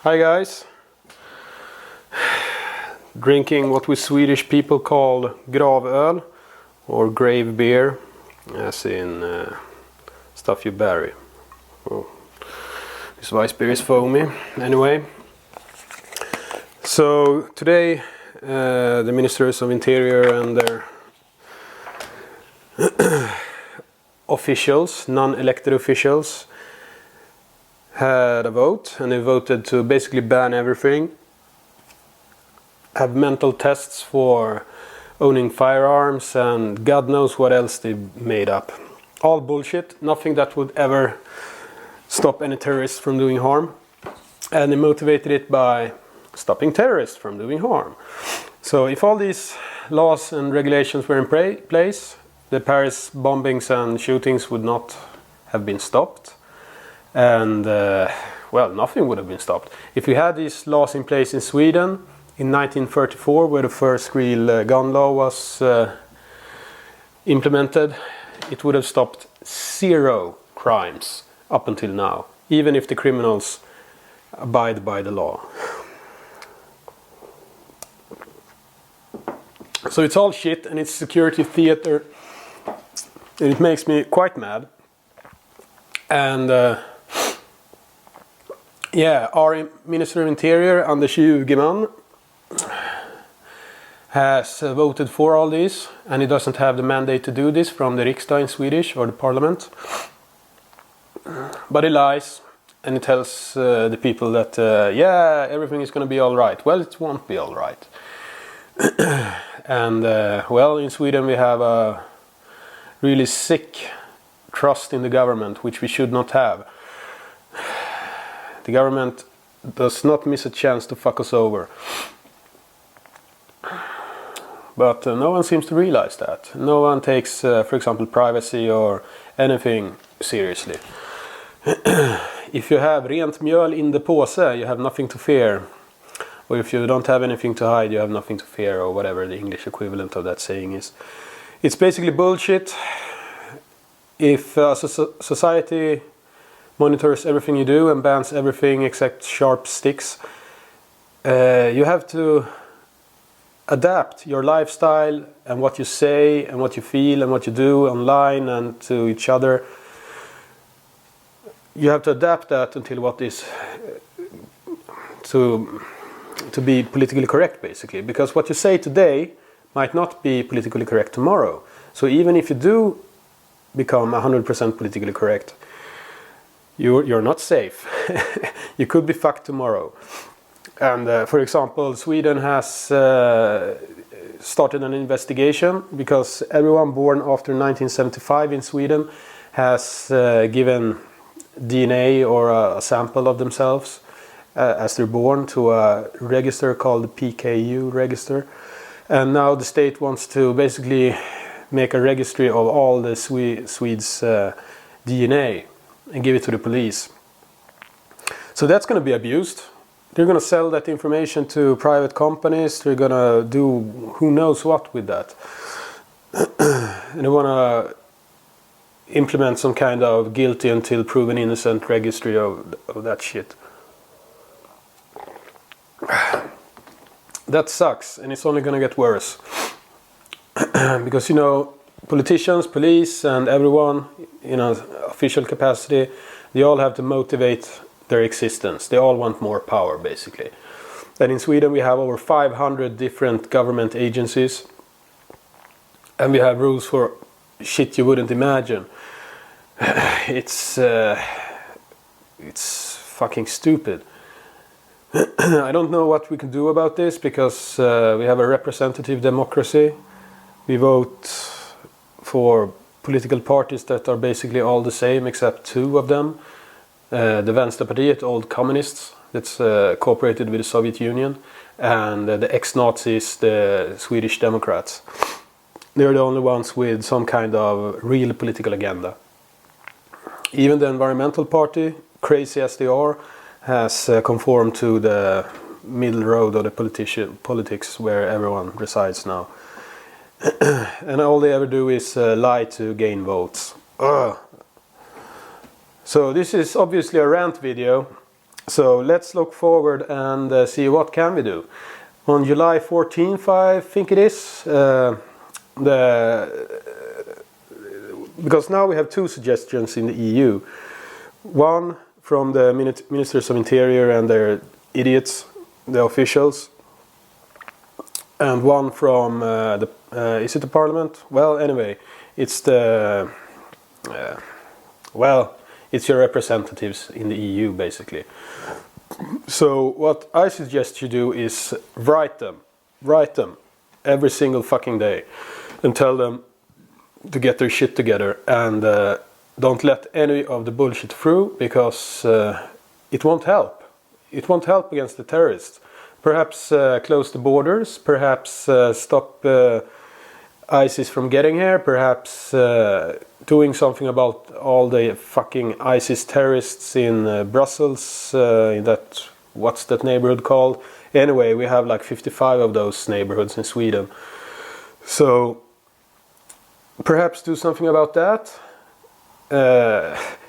Hi guys. Drinking what we Swedish people call gravöl or grave beer, as in stuff you bury. Oh. This Weiss beer is foamy. Anyway, so today the Ministers of Interior and their officials, non-elected officials, had a vote, and they voted to basically ban everything, have mental tests for owning firearms, and God knows what else they made up. All bullshit, nothing that would ever stop any terrorists from doing harm, and they motivated it by stopping terrorists from doing harm. So if all these laws and regulations were in place, the Paris bombings and shootings would not have been stopped. And well, nothing would have been stopped. If we had these laws in place in Sweden in 1934, where the first real gun law was implemented, it would have stopped 0 crimes up until now, even if the criminals abide by the law. So it's all shit, and it's security theater, and it makes me quite mad. And yeah, our Minister of Interior, Anders Ygeman, has voted for all this, and he doesn't have the mandate to do this from the Riksdag in Swedish, or the parliament. But he lies, and he tells the people that, yeah, everything is going to be alright. Well, it won't be alright. And, well, in Sweden we have a really sick trust in the government, which we should not have. The government does not miss a chance to fuck us over. But no one seems to realize that. No one takes, for example, privacy or anything seriously. If you have rent mjöl in the påse, you have nothing to fear. Or if you don't have anything to hide, you have nothing to fear, or whatever the English equivalent of that saying is. It's basically bullshit. If society monitors everything you do and bans everything except sharp sticks, you have to adapt your lifestyle and what you say and what you feel and what you do online and to each other. You have to adapt that until what is to be politically correct, basically, because what you say today might not be politically correct tomorrow. So even if you do become 100% politically correct, you're not safe. You could be fucked tomorrow. And for example, Sweden has started an investigation because everyone born after 1975 in Sweden has given DNA or a sample of themselves as they're born to a register called the PKU register. And now the state wants to basically make a registry of all the Swedes' DNA and give it to the police. So that's going to be abused. They're going to sell that information to private companies. They're going to do who knows what with that. And they want to implement some kind of guilty until proven innocent registry of that shit. That sucks, and it's only going to get worse. Because, you know, politicians, police, and everyone in an official capacity, they all have to motivate their existence. They all want more power, basically. And in Sweden we have over 500 different government agencies, and we have rules for shit you wouldn't imagine. It's fucking stupid. I don't know what we can do about this, because we have a representative democracy. We vote for political parties that are basically all the same except 2 of them. The Vänsterpartiet, old communists, that's cooperated with the Soviet Union, and the ex-Nazis, the Swedish Democrats. They're the only ones with some kind of real political agenda. Even the Environmental Party, crazy as they are, has conformed to the middle road of the politics where everyone resides now. And all they ever do is lie to gain votes. So this is obviously a rant video, So let's look forward and see what can we do. On July 14th, I think it is, because now we have two suggestions in the EU. One from the Ministers of Interior and their idiots, the officials, and one from is it the Parliament? Well, anyway, it's the it's your representatives in the EU, basically. So what I suggest you do is write them every single fucking day, and tell them to get their shit together, and don't let any of the bullshit through, because it won't help. It won't help against the terrorists. Perhaps close the borders, perhaps stop ISIS from getting here, perhaps doing something about all the fucking ISIS terrorists in Brussels, in that, what's that neighborhood called? Anyway, we have like 55 of those neighborhoods in Sweden. So perhaps do something about that.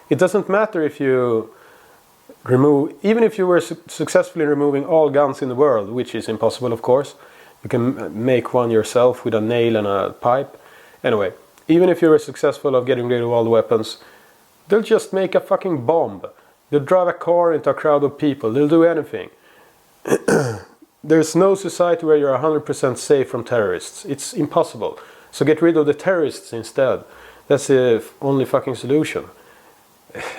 It doesn't matter if you even if you were successfully removing all guns in the world, which is impossible, of course. You can make one yourself with a nail and a pipe. Anyway, even if you were successful of getting rid of all the weapons, they'll just make a fucking bomb. They'll drive a car into a crowd of people. They'll do anything. There's no society where you're 100% safe from terrorists. It's impossible. So get rid of the terrorists instead. That's the only fucking solution.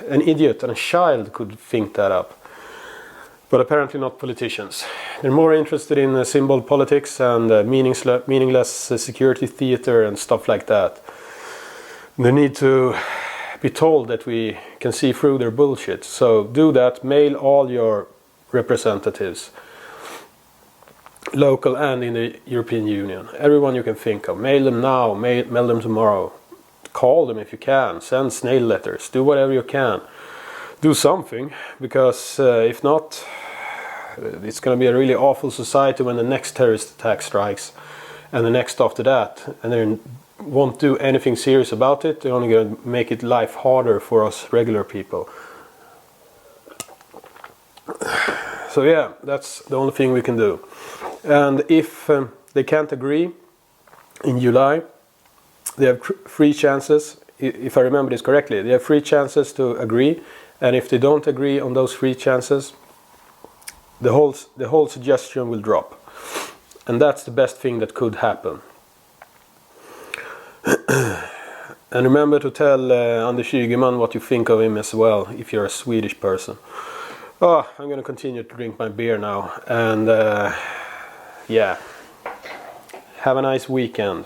An idiot and a child could think that up. But apparently not politicians. They're more interested in symbol politics and meaningless security theater and stuff like that. They need to be told that we can see through their bullshit. So do that. Mail all your representatives, local and in the European Union. Everyone you can think of. Mail them now, mail them tomorrow. Call them if you can. Send snail letters. Do whatever you can. Do something, because if not, it's going to be a really awful society when the next terrorist attack strikes, and the next after that, and they won't do anything serious about it. They're only going to make it life harder for us regular people. So yeah, that's the only thing we can do. And if they can't agree in July, they have 3 chances. If I remember this correctly, they have 3 chances to agree. And if they don't agree on those 3 chances, the whole suggestion will drop. And that's the best thing that could happen. And remember to tell Anders Ygeman what you think of him as well, if you're a Swedish person. Oh, I'm going to continue to drink my beer now. And yeah, have a nice weekend.